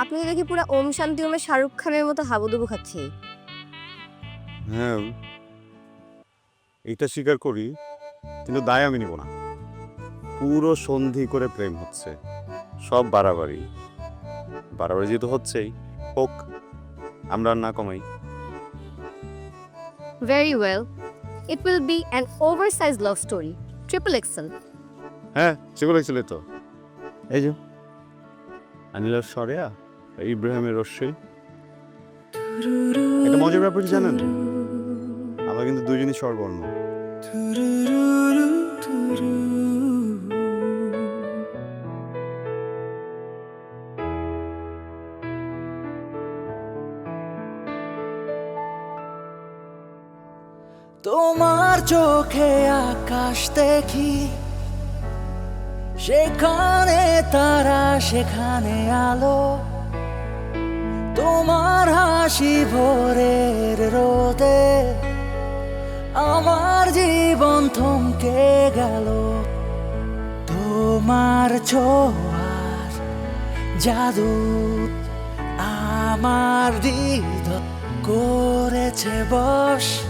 আপনি তো দেখি পুরো ওম শান্তি ওমে শাহরুখ খানের মতো হাবুডুবু খাচ্ছি। হ্যাঁ, এইটা স্বীকার করি, কিন্তু দায় আমি নিব না। পুরো সন্ধি করে প্রেম হচ্ছে, সব বাড়াবাড়ি। বাড়াবাড়ি যেহেতু হচ্ছেই, হোক, আমরা আর না কমাই। Very well. It will be an oversized love story. Triple XL. হ্যাঁ, সেগুলো ছিল তো। এই যে আনিলার সরেয়া, ইব্রাহিমের রশ্মি। একটা মজার ব্যাপার কি জানেন? আমরা কিন্তু দুজনই স্বরবর্ণ। তোমার চোখে আকাশ দেখি, সেখানে তারা সেখানে আলো। তোমার হাসি ভোরের রোদে আমার জীবন থমকে গেল। তোমার ছোঁয়ার জাদু আমার হৃদয় করেছে বশ।